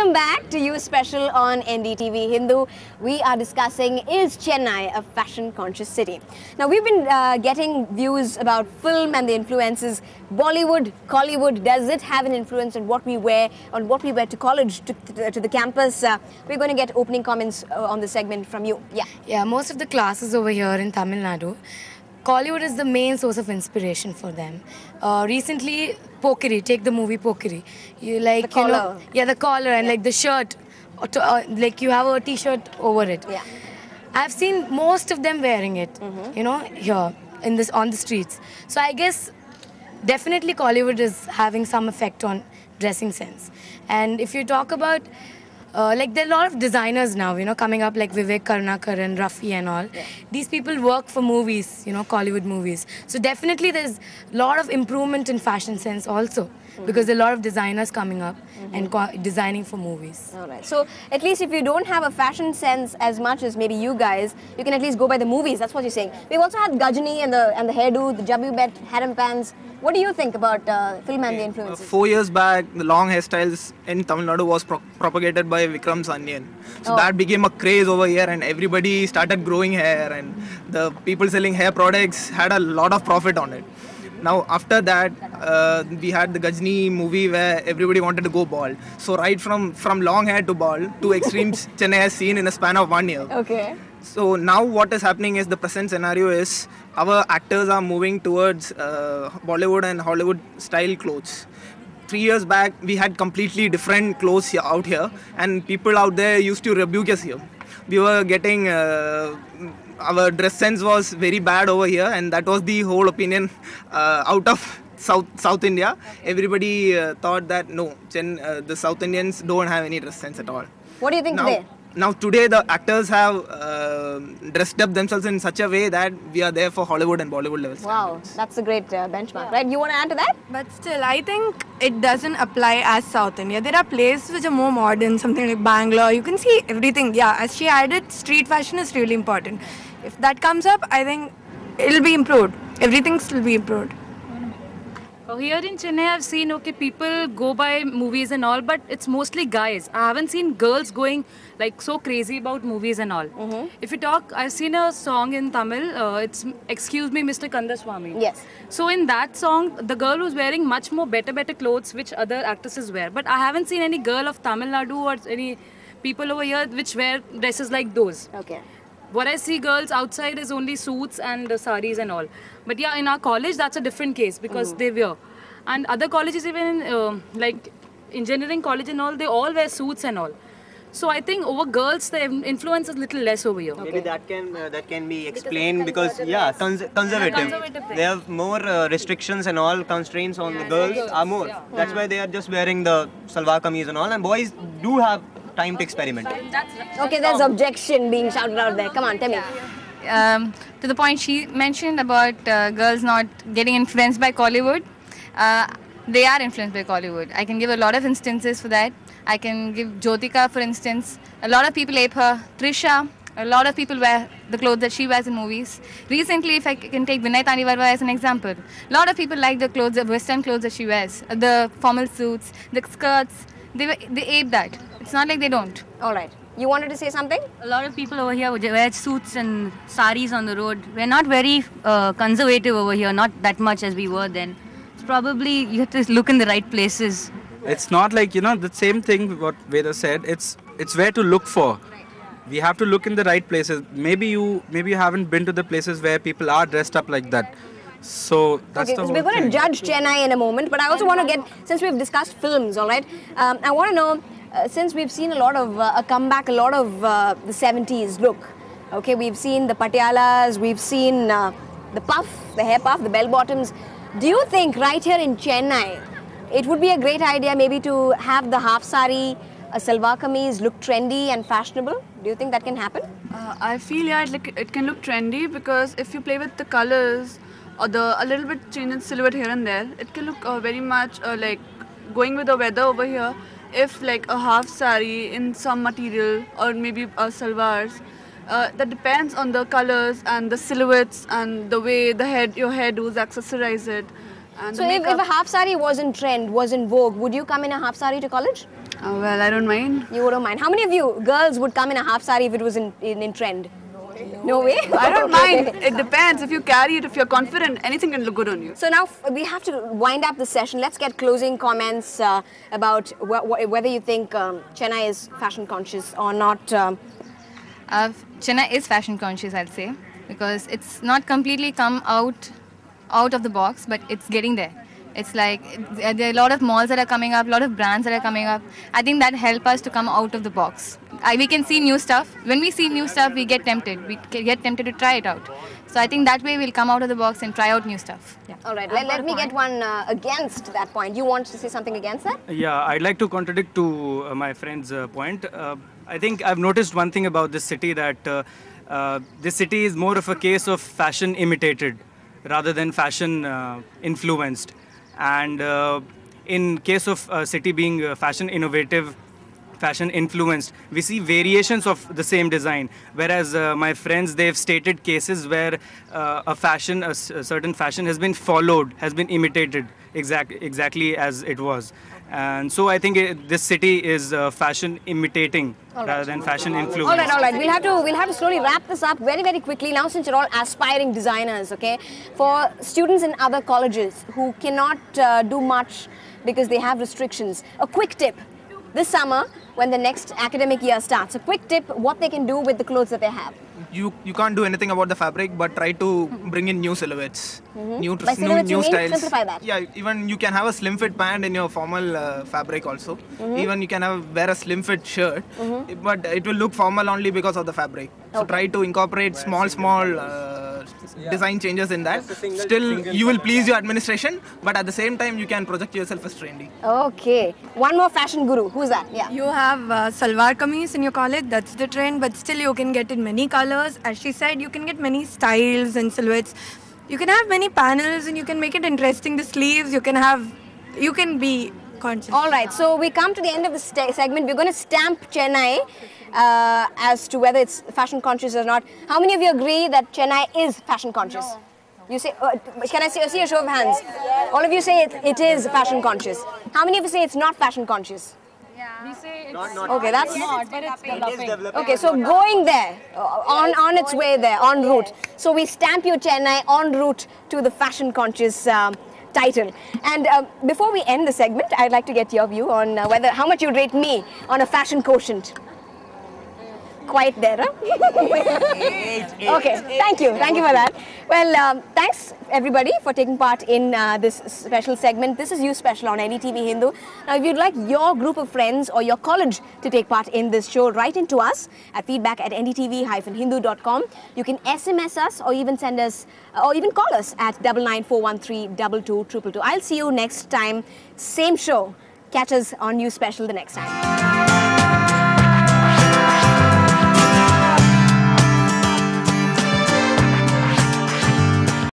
Welcome back to You Special on NDTV Hindu. We are discussing, is Chennai a fashion-conscious city? Now, we've been getting views about film and the influences. Bollywood, Collywood, does it have an influence on what we wear, to college, to the campus? We're going to get opening comments on the segment from you. Yeah, most of the classes over here in Tamil Nadu, Collywood is the main source of inspiration for them. Recently, Pokeri, take the movie Pokeri. You like, the collar. The collar and like the shirt, like you have a t-shirt over it. Yeah. I've seen most of them wearing it, here on the streets. So I guess definitely Collywood is having some effect on dressing sense. And if you talk about like there are a lot of designers now, coming up like Vivek Karnakar and Rafi and all. Yeah. These people work for movies, Collywood movies. So definitely there's a lot of improvement in fashion sense also. Because there are a lot of designers coming up and designing for movies. All right. So at least if you don't have a fashion sense as much as maybe you guys, you can at least go by the movies. That's what you're saying. We've also had Gajani and the hairdo, the jabby bet, harem pants. What do you think about film and the influences? 4 years back, the long hairstyles in Tamil Nadu was propagated by Vikram Sanyan. So that became a craze over here, and everybody started growing hair, and the people selling hair products had a lot of profit on it. Now after that, we had the Gajni movie where everybody wanted to go bald. So right from long hair to bald, two extremes Chennai has seen in a span of 1 year. Okay. So now what is happening is the present scenario is our actors are moving towards Bollywood and Hollywood style clothes. 3 years back, we had completely different clothes out here, and people out there used to rebuke us here. We were getting... our dress sense was very bad over here, and that was the whole opinion out of South India. Everybody thought that no, the South Indians don't have any dress sense at all. What do you think today? Now today the actors have dressed up themselves in such a way that we are there for Hollywood and Bollywood levels. Wow, that's a great benchmark, right? You want to add to that? But still, I think it doesn't apply as South India. There are places which are more modern, something like Bangalore. You can see everything. Yeah, as she added, street fashion is really important. If that comes up, I think it'll be improved. Everything will be improved. Here in Chennai, I've seen, people go by movies and all, but it's mostly guys. I haven't seen girls going like so crazy about movies and all. If you talk, I've seen a song in Tamil, it's Excuse Me, Mr. Kandaswamy. Yes. So in that song, the girl was wearing much more better clothes which other actresses wear. But I haven't seen any girl of Tamil Nadu or any people over here which wear dresses like those. Okay. What I see girls outside is only suits and saris and all. But yeah, in our college, that's a different case because they wear. And other colleges, even like engineering college and all, they all wear suits and all. So I think over girls, the influence is little less over here. Maybe that can be explained because conservative. They have more restrictions and all constraints on the girls are more. That's why they are just wearing the salwar kameez and all. And boys do have time to experiment. Okay, there's objection being shouted out there. Come on, tell me. To the point she mentioned about girls not getting influenced by Collywood, they are influenced by Collywood. I can give a lot of instances for that. I can give Jyotika, for instance. A lot of people ape her. Trisha, a lot of people wear the clothes that she wears in movies. Recently, if I can take Vinay Tanivarwa as an example, a lot of people like the clothes, the western clothes that she wears, the formal suits, the skirts. They ape that. It's not like they don't. All right. You wanted to say something? A lot of people over here wear suits and saris on the road. We're not very conservative over here, not that much as we were then. It's probably you have to look in the right places. It's not like, the same thing what Veda said. It's where to look for. We have to look in the right places. Maybe you haven't been to the places where people are dressed up like that. So that's okay, the so we're going to judge Chennai in a moment, but I also want to get, since we've discussed films, all right, I want to know, since we've seen a lot of, a comeback, a lot of the 70s look, okay, we've seen the patialas, we've seen the puff, the hair puff, the bell bottoms. Do you think right here in Chennai, it would be a great idea maybe to have the half sari, a salwar kameez look trendy and fashionable? Do you think that can happen? I feel, it can look trendy because if you play with the colors, or a little bit change in silhouette here and there, it can look very much like going with the weather over here. If like a half sari in some material or maybe salwars, that depends on the colors and the silhouettes and the way your hairdos accessorize it. And so if a half sari was in trend, was in vogue, would you come in a half sari to college? Well, I don't mind. You don't mind. How many of you girls would come in a half sari if it was in trend? No way? I don't mind. It depends. If you carry it, if you're confident, anything can look good on you. So now we have to wind up the session. Let's get closing comments about whether you think Chennai is fashion conscious or not. Chennai is fashion conscious, I'd say, because it's not completely come out of the box, but it's getting there. It's like there are a lot of malls that are coming up, a lot of brands that are coming up. I think that help us to come out of the box. We can see new stuff. When we see new stuff, we get tempted. We get tempted to try it out. So I think that way we'll come out of the box and try out new stuff. Yeah. All right, let me get one against that point. You want to say something against that? Yeah, I'd like to contradict to my friend's point. I think I've noticed one thing about this city, that this city is more of a case of fashion imitated rather than fashion influenced. And in case of city being fashion innovative, fashion influenced, we see variations of the same design. Whereas my friends, they've stated cases where a certain fashion has been followed, has been imitated exactly as it was. And so I think this city is fashion imitating rather than fashion influenced. All right. We'll have to slowly wrap this up very, very quickly now, since you're all aspiring designers, okay? For students in other colleges who cannot do much because they have restrictions, a quick tip. This summer, when the next academic year starts, a quick tip what they can do with the clothes that they have. You can't do anything about the fabric, but try to bring in new silhouettes, new styles. Simplify that. Yeah, even you can have a slim fit pant in your formal fabric also. Even you can wear a slim fit shirt, but it will look formal only because of the fabric. So try to incorporate small design changes in that. Still, you will please your administration, but at the same time, you can project yourself as trendy. Okay. One more fashion guru. Who's that? Yeah. You have salwar kameez in your college. That's the trend, but still you can get in many colors. As she said, you can get many styles and silhouettes. You can have many panels and you can make it interesting. The sleeves, you can be conscious. All right. So we come to the end of the segment. We're going to stamp Chennai as to whether it's fashion conscious or not. How many of you agree that Chennai is fashion conscious? No. You say, can I see a show of hands? Yes. All of you say it is fashion conscious. How many of you say it's not fashion conscious? Yeah. We say it's not okay, that's not, but it's developing. Okay, so going there, on its way there, en route. So we stamp you Chennai en route to the fashion conscious title. And before we end the segment, I'd like to get your view on how much you'd rate me on a fashion quotient. Quite there, huh? Okay, thank you for that. Well, thanks everybody for taking part in this special segment. This is You Special on NDTV Hindu. Now, if you'd like your group of friends or your college to take part in this show, write into us at feedback@ndtv-hindu.com. You can SMS us or even send us or even call us at 99413 2222. I'll see you next time. Same show. Catch us on You Special the next time.